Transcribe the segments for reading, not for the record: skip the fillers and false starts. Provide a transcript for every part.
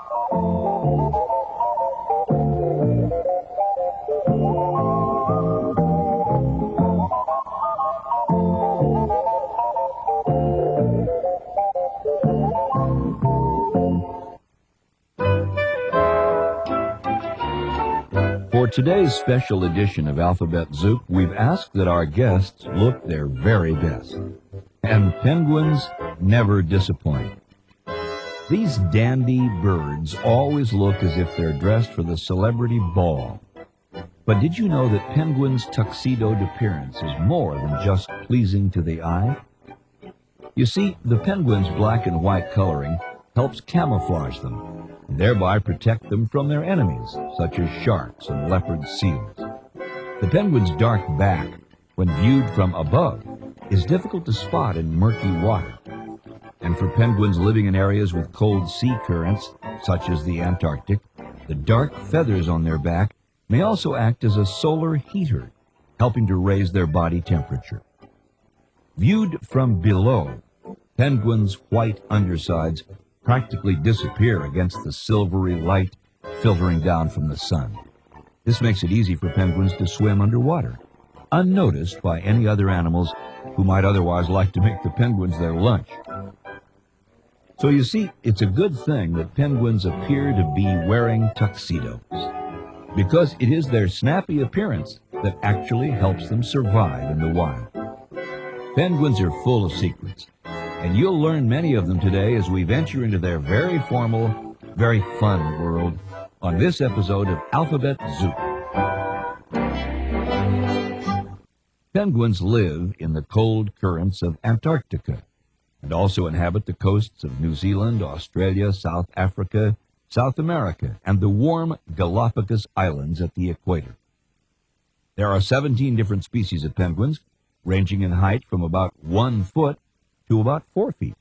For today's special edition of Alphabet Zouk, we've asked that our guests look their very best. And penguins never disappoint. These dandy birds always look as if they're dressed for the celebrity ball. But did you know that penguins' tuxedoed appearance is more than just pleasing to the eye? You see, the penguins' black and white coloring helps camouflage them, and thereby protect them from their enemies, such as sharks and leopard seals. The penguin's dark back, when viewed from above, is difficult to spot in murky water. And for penguins living in areas with cold sea currents, such as the Antarctic, the dark feathers on their back may also act as a solar heater, helping to raise their body temperature. Viewed from below, penguins' white undersides practically disappear against the silvery light filtering down from the sun. This makes it easy for penguins to swim underwater, unnoticed by any other animals who might otherwise like to make the penguins their lunch. So you see, it's a good thing that penguins appear to be wearing tuxedos, because it is their snappy appearance that actually helps them survive in the wild. Penguins are full of secrets, and you'll learn many of them today as we venture into their very formal, very fun world on this episode of Alphabet Zouk. Penguins live in the cold currents of Antarctica and also inhabit the coasts of New Zealand, Australia, South Africa, South America, and the warm Galapagos Islands at the equator. There are 17 different species of penguins, ranging in height from about 1 foot to about 4 feet.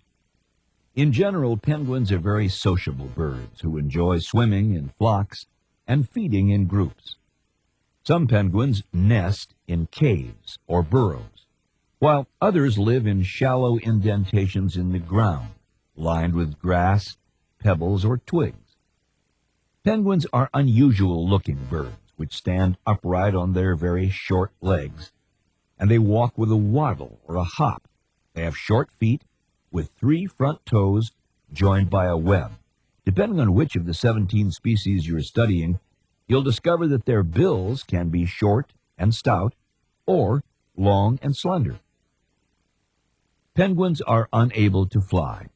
In general, penguins are very sociable birds who enjoy swimming in flocks and feeding in groups. Some penguins nest in caves or burrows, while others live in shallow indentations in the ground, lined with grass, pebbles, or twigs. Penguins are unusual-looking birds, which stand upright on their very short legs, and they walk with a waddle or a hop. They have short feet with 3 front toes joined by a web. Depending on which of the 17 species you're studying, you'll discover that their bills can be short and stout or long and slender. Penguins are unable to fly,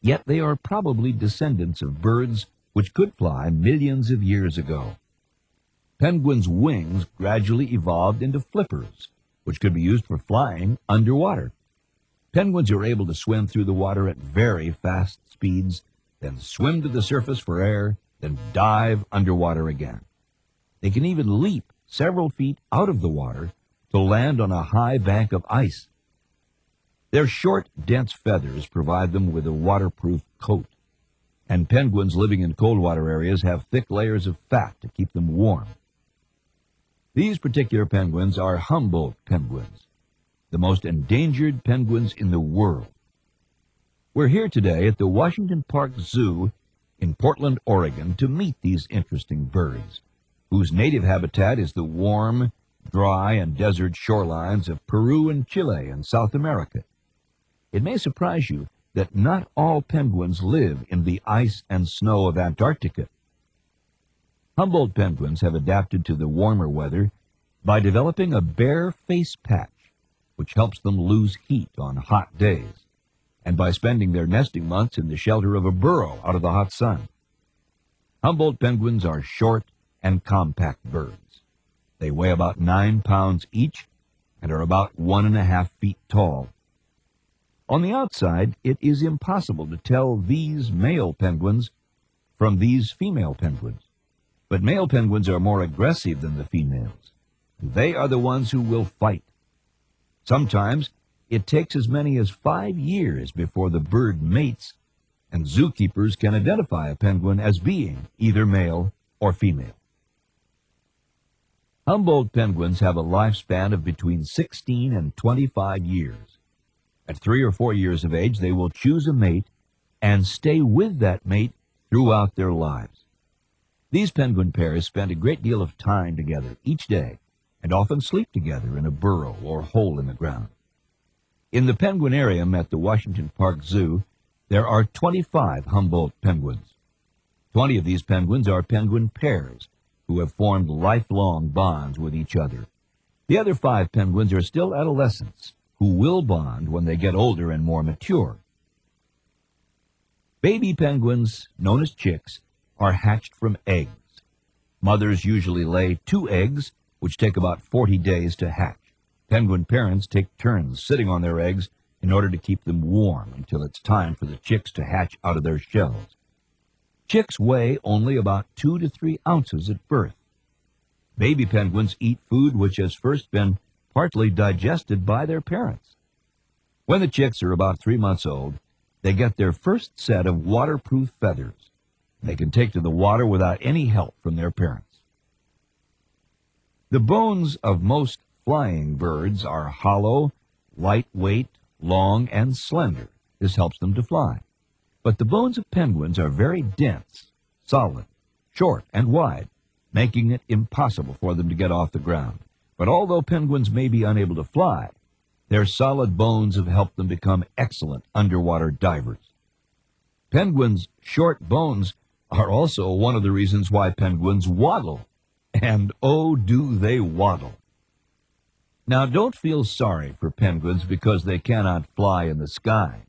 yet they are probably descendants of birds which could fly millions of years ago. Penguins' wings gradually evolved into flippers, which could be used for flying underwater. Penguins are able to swim through the water at very fast speeds, then swim to the surface for air, then dive underwater again. They can even leap several feet out of the water to land on a high bank of ice. Their short, dense feathers provide them with a waterproof coat, and penguins living in cold water areas have thick layers of fat to keep them warm. These particular penguins are Humboldt penguins, the most endangered penguins in the world. We're here today at the Washington Park Zoo in Portland, Oregon, to meet these interesting birds, whose native habitat is the warm, dry, and desert shorelines of Peru and Chile in South America. It may surprise you that not all penguins live in the ice and snow of Antarctica. Humboldt penguins have adapted to the warmer weather by developing a bare face patch, which helps them lose heat on hot days, and by spending their nesting months in the shelter of a burrow out of the hot sun. Humboldt penguins are short and compact birds. They weigh about 9 pounds each and are about 1.5 feet tall. On the outside, it is impossible to tell these male penguins from these female penguins. But male penguins are more aggressive than the females. They are the ones who will fight. Sometimes it takes as many as 5 years before the bird mates, and zookeepers can identify a penguin as being either male or female. Humboldt penguins have a lifespan of between 16 and 25 years. At 3 or 4 years of age, they will choose a mate and stay with that mate throughout their lives. These penguin pairs spend a great deal of time together each day and often sleep together in a burrow or hole in the ground. In the penguinarium at the Washington Park Zoo, there are 25 Humboldt penguins. 20 of these penguins are penguin pairs who have formed lifelong bonds with each other. The other 5 penguins are still adolescents who will bond when they get older and more mature. Baby penguins, known as chicks, are hatched from eggs. Mothers usually lay 2 eggs, which take about 40 days to hatch. Penguin parents take turns sitting on their eggs in order to keep them warm until it's time for the chicks to hatch out of their shells. Chicks weigh only about 2 to 3 ounces at birth. Baby penguins eat food which has first been partly digested by their parents. When the chicks are about 3 months old, they get their first set of waterproof feathers. They can take to the water without any help from their parents. The bones of most flying birds are hollow, lightweight, long, and slender. This helps them to fly. But the bones of penguins are very dense, solid, short, and wide, making it impossible for them to get off the ground. But although penguins may be unable to fly, their solid bones have helped them become excellent underwater divers. Penguins' short bones are also one of the reasons why penguins waddle. And oh, do they waddle. Now, don't feel sorry for penguins because they cannot fly in the sky.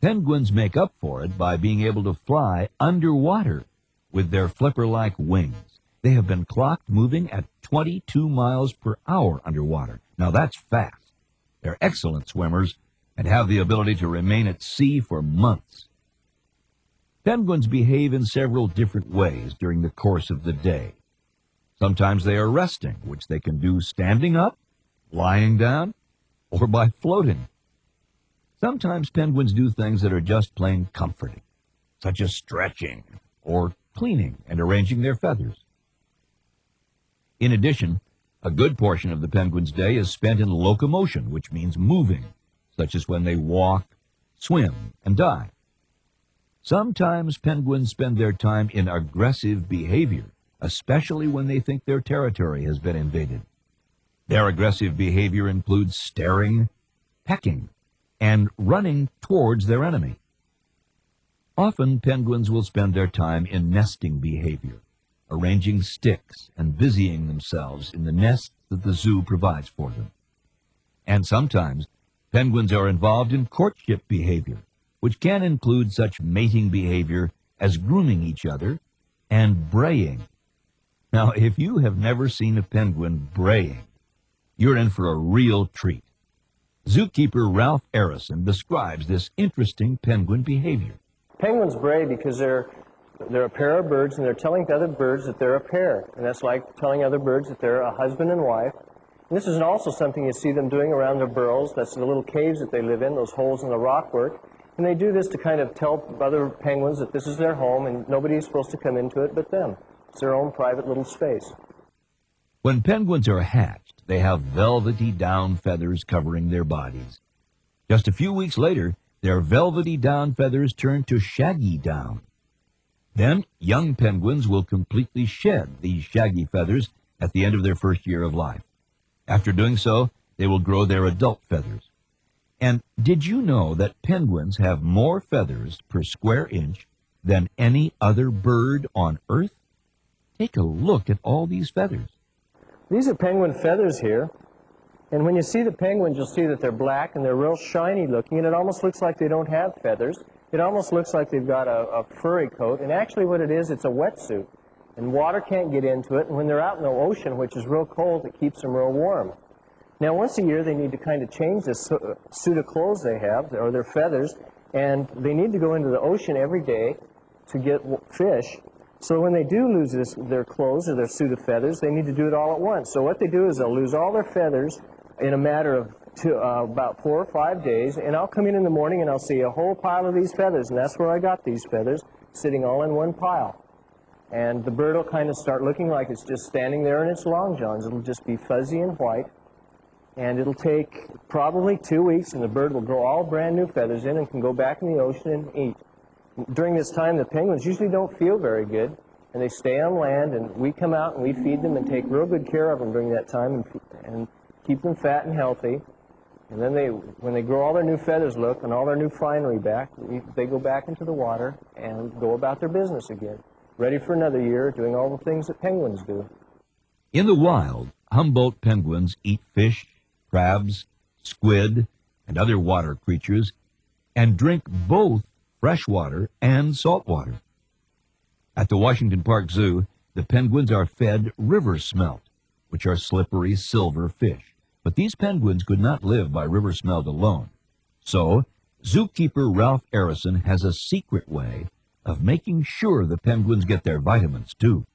Penguins make up for it by being able to fly underwater with their flipper-like wings. They have been clocked moving at 22 miles per hour underwater. Now, that's fast. They're excellent swimmers and have the ability to remain at sea for months. Penguins behave in several different ways during the course of the day. Sometimes they are resting, which they can do standing up, lying down, or by floating. Sometimes penguins do things that are just plain comforting, such as stretching or cleaning and arranging their feathers. In addition, a good portion of the penguin's day is spent in locomotion, which means moving, such as when they walk, swim, and dive. Sometimes penguins spend their time in aggressive behavior, especially when they think their territory has been invaded. Their aggressive behavior includes staring, pecking, and running towards their enemy. Often, penguins will spend their time in nesting behavior, arranging sticks and busying themselves in the nests that the zoo provides for them. And sometimes, penguins are involved in courtship behavior, which can include such mating behavior as grooming each other and braying. Now, if you have never seen a penguin braying, you're in for a real treat. Zookeeper Ralph Arison describes this interesting penguin behavior. Penguins bray because they're a pair of birds, and they're telling other birds that they're a pair. And that's like telling other birds that they're a husband and wife. And this is also something you see them doing around their burrows. That's the little caves that they live in, those holes in the rockwork. And they do this to kind of tell other penguins that this is their home and nobody is supposed to come into it but them. It's their own private little space. When penguins are hatched, they have velvety down feathers covering their bodies. Just a few weeks later, their velvety down feathers turn to shaggy down. Then, young penguins will completely shed these shaggy feathers at the end of their first year of life. After doing so, they will grow their adult feathers. And did you know that penguins have more feathers per square inch than any other bird on Earth? Take a look at all these feathers. These are penguin feathers here. And when you see the penguins, you'll see that they're black and they're real shiny looking, and it almost looks like they don't have feathers. It almost looks like they've got a furry coat, and actually what it is, it's a wetsuit. And water can't get into it, and when they're out in the ocean, which is real cold, it keeps them real warm. Now, once a year, they need to kind of change this suit of clothes they have, or their feathers, and they need to go into the ocean every day to get fish. So when they do lose their clothes or their suit of feathers, they need to do it all at once. So what they do is they'll lose all their feathers in a matter of about 4 or 5 days, and I'll come in the morning and I'll see a whole pile of these feathers, and that's where I got these feathers, sitting all in one pile. And the bird will kind of start looking like it's just standing there in its long johns. It'll just be fuzzy and white, and it'll take probably 2 weeks, and the bird will grow all brand new feathers in and can go back in the ocean and eat. During this time, the penguins usually don't feel very good, and they stay on land, and we come out and we feed them and take real good care of them during that time and keep them fat and healthy. And then when they grow all their new feathers look and all their new finery back, they go back into the water and go about their business again, ready for another year, doing all the things that penguins do. In the wild, Humboldt penguins eat fish, crabs, squid, and other water creatures, and drink both fresh water and salt water. At the Washington Park Zoo, the penguins are fed river smelt, which are slippery silver fish. But these penguins could not live by river smelt alone. So, zookeeper Ralph Arison has a secret way of making sure the penguins get their vitamins, too.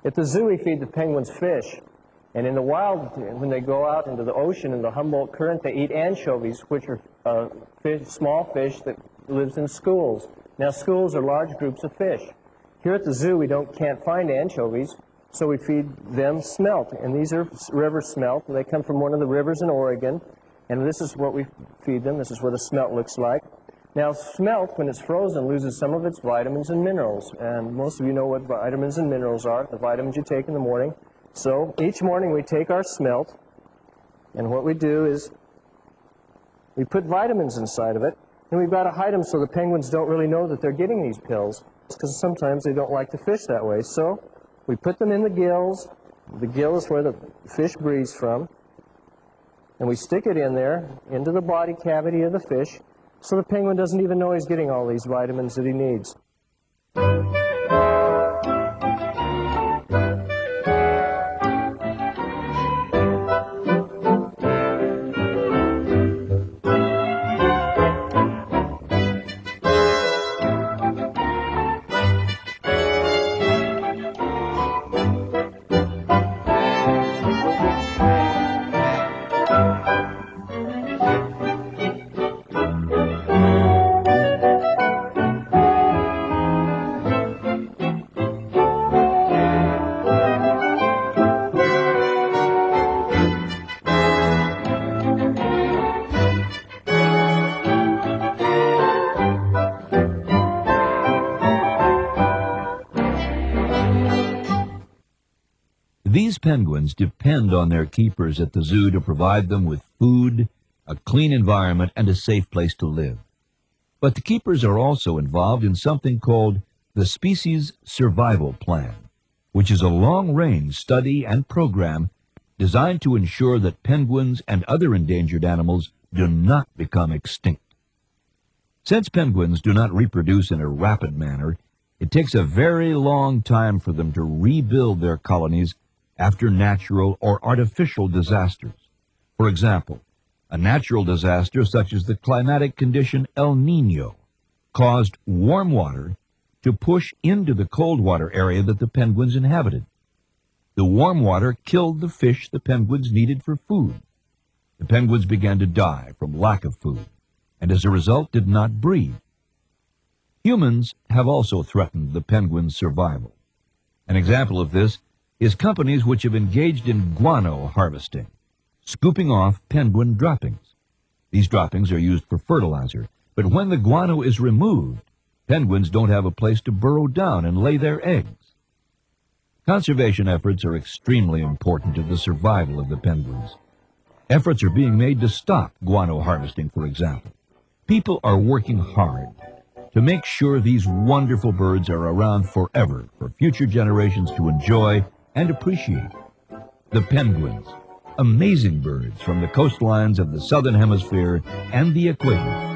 At the zoo, we feed the penguins fish. And in the wild, when they go out into the ocean in the Humboldt Current, they eat anchovies, which are small fish that lives in schools. Now, schools are large groups of fish. Here at the zoo, we can't find anchovies, so we feed them smelt. And these are river smelt, and they come from one of the rivers in Oregon. And this is what we feed them. This is what a smelt looks like. Now, smelt, when it's frozen, loses some of its vitamins and minerals. And most of you know what vitamins and minerals are, the vitamins you take in the morning. So each morning we take our smelt, and what we do is we put vitamins inside of it, and we've got to hide them so the penguins don't really know that they're getting these pills, because sometimes they don't like to fish that way. So we put them in the gills. The gill is where the fish breathes from, and we stick it in there, into the body cavity of the fish, so the penguin doesn't even know he's getting all these vitamins that he needs. These penguins depend on their keepers at the zoo to provide them with food, a clean environment, and a safe place to live. But the keepers are also involved in something called the Species Survival Plan, which is a long-range study and program designed to ensure that penguins and other endangered animals do not become extinct. Since penguins do not reproduce in a rapid manner, it takes a very long time for them to rebuild their colonies after natural or artificial disasters. For example, a natural disaster such as the climatic condition El Niño caused warm water to push into the cold water area that the penguins inhabited. The warm water killed the fish the penguins needed for food. The penguins began to die from lack of food, and as a result did not breed. Humans have also threatened the penguins' survival. An example of this is companies which have engaged in guano harvesting, scooping off penguin droppings. These droppings are used for fertilizer, but when the guano is removed, penguins don't have a place to burrow down and lay their eggs. Conservation efforts are extremely important to the survival of the penguins. Efforts are being made to stop guano harvesting, for example. People are working hard to make sure these wonderful birds are around forever for future generations to enjoy and appreciate. The penguins, amazing birds from the coastlines of the southern hemisphere and the equator.